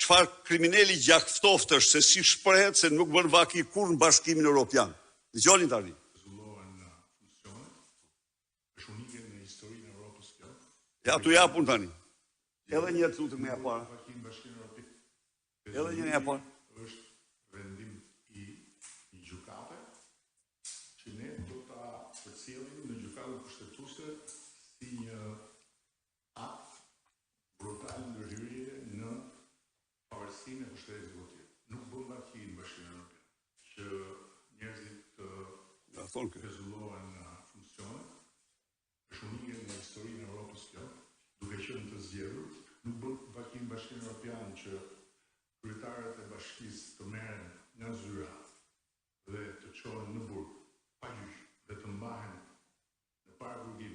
çfarë kriminali gjakftoft është se si shprehet se nuk bën vaki kur në Bashkimin Evropian. Dëgjoni tani. Ja, tu japun tani. Edhe një të lutem më para. Edhe një para. Është vendim i gjykate që ne do ta përcjellim në gjykatën kushtetuese si një akt brutal ndërhyrje në pavarësinë e pushtetit ekzekutiv. Nuk bën vaki në Bashkimin Evropian që njerëzit të pezullohen në funksione. Është unike në historinë e Evropës kjo, duke qenë të zgjedhur, nuk bën vaki në Bashkimin Evropian që kryetarët e bashkisë të merren nga zyra dhe të çohen në burg pa gjyq dhe të mbahen në parë burgim.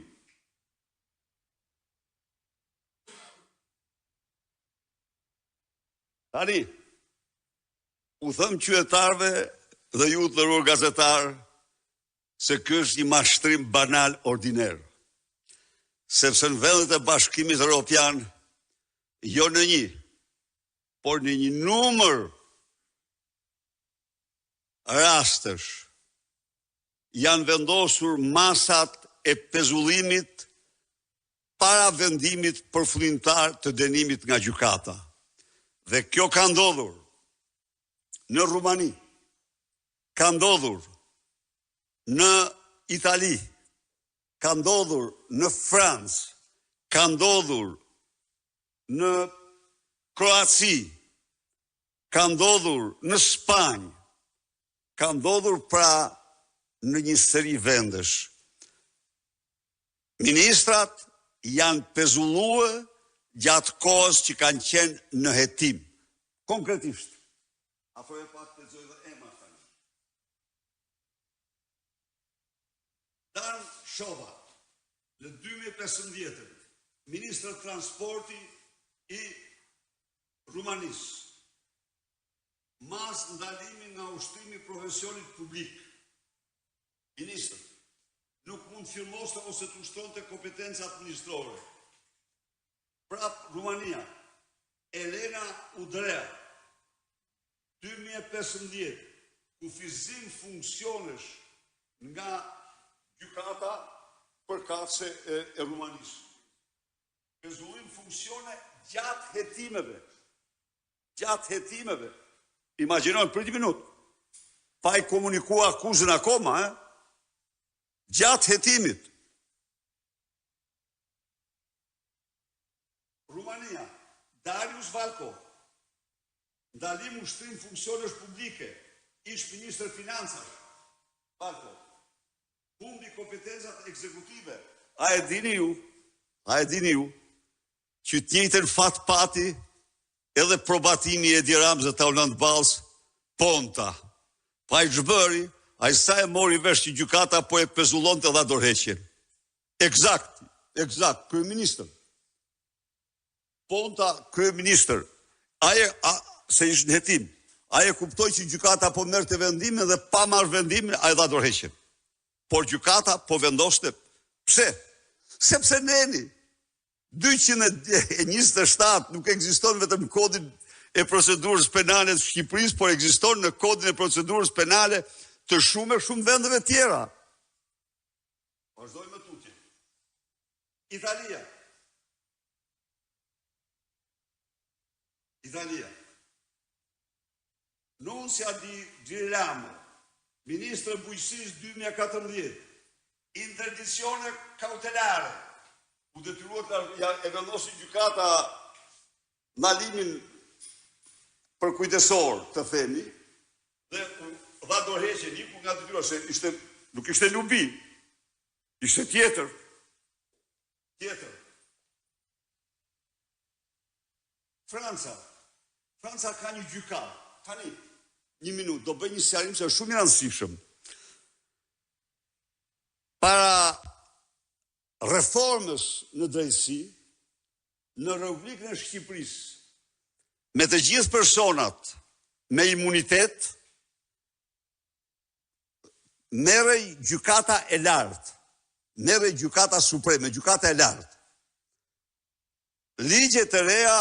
Tani, u thëm qytetarëve dhe ju të nderuar gazetar se ky është një mashtrim banal ordiner. Sepse në vendet e Bashkimit Evropian, jo në një, por në një numër rastesh janë vendosur masat e pezullimit para vendimit përfundimtar të dënimit nga gjykata. Dhe kjo ka ndodhur në Rumani, ka ndodhur në Itali, ka ndodhur në Francë, ka ndodhur në Kroaci, ka ndodhur në Spanjë, ka ndodhur pra në një seri vendesh. Ministrat janë pezulluar gjatë kohës që kanë qenë në hetim. Konkretisht. Afroj pak të lexoj dhe emra tani. Dan Shova, në 2015, Ministri i Transporti i Rumanisë, mas ndalimi nga ushtrimi i profesionit publik. Ministër, nuk mund firmoste ose të ushtronte kompetenca administrore. Prap Rumania, Elena Udrea, 2015, kufizim funksionesh nga gjykata përkatëse e Rumanisë. Pezullim funksione gjatë hetimeve. Gjatë hetimeve. Imagjinojnë për 1 minutë. Pa i komunikua akuzën akoma, gjatë hetimit. Rumania, Darius Valko, ndalim ushtrim funksionesh publike, ish ministër financash, Valko, humbi kompetencat ekzekutive. A e dini ju, që tjetër fat pati edhe probatimi e Edi Ramzë të Orlando Balls, Ponta. Pa i zhbëri, a i sa e mori vesh që gjykata po e pezullon të dha dorëheqjen. Eksakt, kryeministër. Ponta, kryeministër. Se ishtë në hetim, aje kuptoj që gjykata po merr të vendimin dhe pa marrë vendimin, a i dha dorëheqjen. Por gjykata po vendoste. Pse? Sepse neni, 227 nuk ekziston vetëm në kodin e procedurës penale të Shqipërisë, por ekziston në kodin e procedurës penale të shumë vendeve tjera. Vazhdojmë tutje. Italia. Nunzia di Girolamo, Ministro e Bujqësisë 2014, interdicione kautelare, u detyruar e vendosi gjykata ndalimin për kujdesor, të themi, dhe dha dorëheqjen iku nga detyra se nuk ishte lubi, ishte tjetër. Franca ka një gjykatë. Tani, 1 minutë, do bëj një sqarim se është shumë i rëndësishëm. Para reformës në drejtësi, në Republikën e Shqipërisë, me të gjithë personat me imunitet, merrej gjykata e lartë, merrej gjykata supreme, gjykata e lartë. Ligjet e reja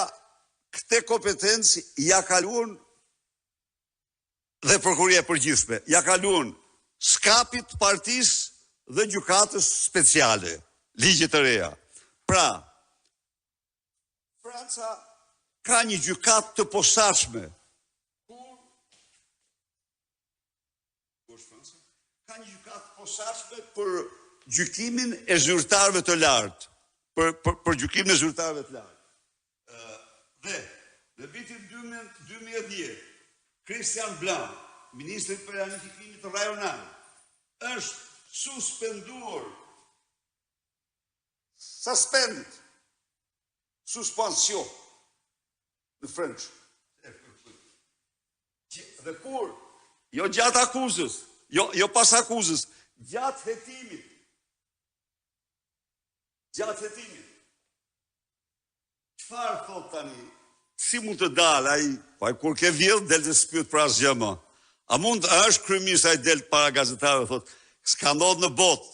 këte kompetencë ja kaluan dhe prokuria e përgjithshme, ja kaluan skapit partisë dhe gjykatës speciale, ligje të reja. Pra, Franca ka një gjykatë të posaçme. Ka një gjykatë të posaçme për gjykimin e zyrtarëve të lartë, për gjykimin e zyrtarëve të lartë. Dhe në vitin 2010, Christian Blanc, ministri i planifikimit rajonal, është suspenduar, suspension në French. Dhe kur, jo gjatë akuzës, jo pas akuzës, gjatë hetimit. Çfarë thot tani? Si mund të dalë ai? Pa kur ke vjedh del të spyet për asgjë më. A është kryeminist ai del para gazetarëve thot, s'ka ndodhur në botë.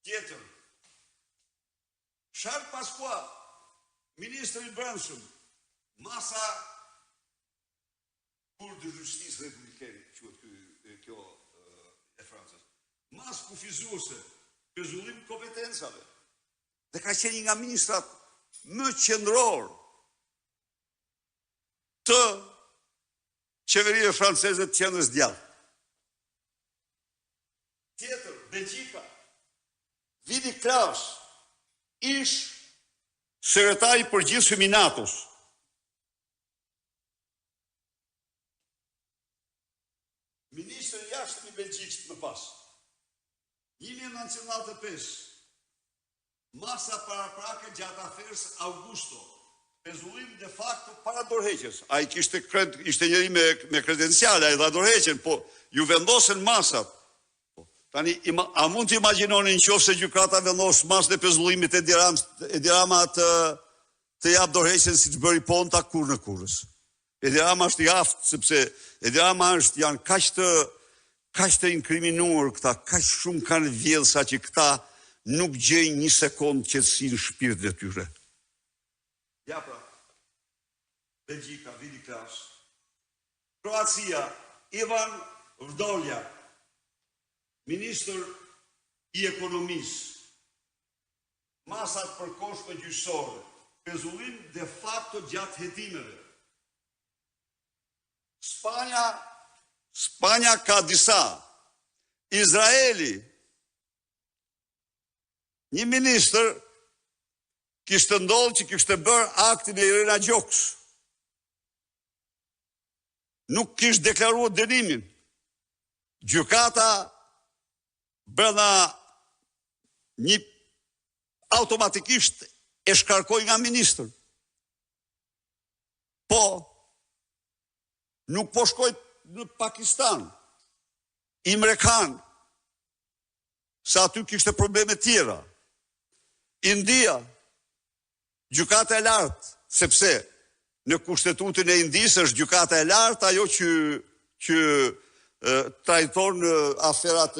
Tjetër. Charles Pasqua, ministri i brendshëm, masa kur de justice republikane, kjo e Francës. Mas kufizuese, pezullim kompetencave. Dhe ka qenë nga ministrat më qendror të qeverive franceze të qendrës djathtë. Tjetër, Belgjika, Vidi Klaus, ish sekretari i përgjithshëm i NATO-s. Ministri i jashtëm i Belgjikës më pas. 1995, masa paraprake gjatë aferës Augusto, pezullim de facto para dorëheqjes. Ai ishte njëri me kredenciale, ai dha dorëheqjen, po ju vendosen masat. Tani, a mund të imagjinoni nëse se gjykata vendos masën e pezullimit e Dirama të jap dorëheqjen siç bëri Ponta kur në kurrës. E Dirama është i aftë, sepse e Dirama janë kaq të inkriminuar këta, kaq shumë kanë vjedhë sa që këta nuk gjejnë një sekond qetësi në shpirtin e tyre. Ja pra, Belgjika, Vidi Klaus. Kroacia, Ivan Vrdolja, ministër i ekonomisë, masat përkohshme gjyqësore, pezullim de facto gjatë hetimeve. Spanja ka disa. Izraeli, një ministër kishte ndodhur që kishte bërë aktin e Irena Gjoks. Nuk kishte deklaruar dënimin. Gjykata brenda automatikisht e shkarkoi nga ministër. Po, nuk po shkoi në Pakistan, Imre Khan, sa aty kishte probleme tjera. India, gjykata e lartë, sepse në kushtetutën e Indisë është gjykata e lartë ajo që trajton aferat,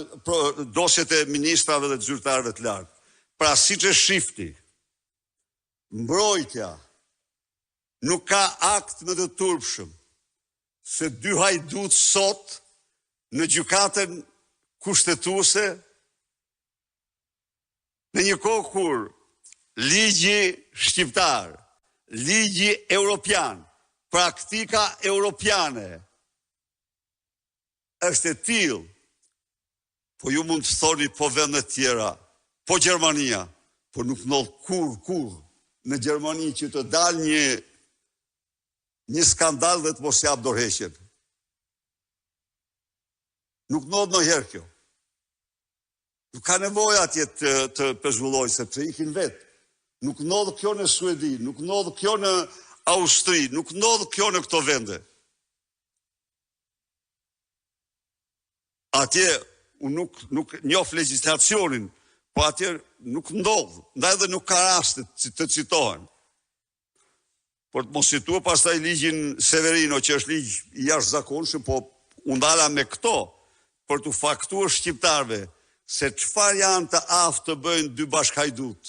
dosjet e ministrave dhe të zyrtarëve të lartë. Pra siç e shifti, mbrojtja nuk ka akt më të turpshëm se dy hajdut sot në gjykatën kushtetuese në një kohë kur ligji shqiptar, ligji europian, praktika europiane është e tillë, po ju mund të thoni po vendet tjera, po Gjermania, po nuk ndodh kur në Gjermani që të dalë një skandal dhe të mos jap dorëheqjen. Nuk ndodh ndonjëherë kjo. Nuk ka nevojë atje të pezullohet sepse ikin vetë. Nuk ndodh kjo në Suedi, nuk ndodh kjo në Austri, nuk ndodh kjo në këto vende. Atje unë nuk njoh legjislacionin, po atje nuk ndodh, ndaj dhe nuk ka raste të citohen. Por të mos citua pastaj ligjin Severino, që është ligj i jashtëzakonshëm, po u ndala me këto për të faktuar shqiptarëve se çfarë janë të aftë të bëjnë dy bashkhajdut.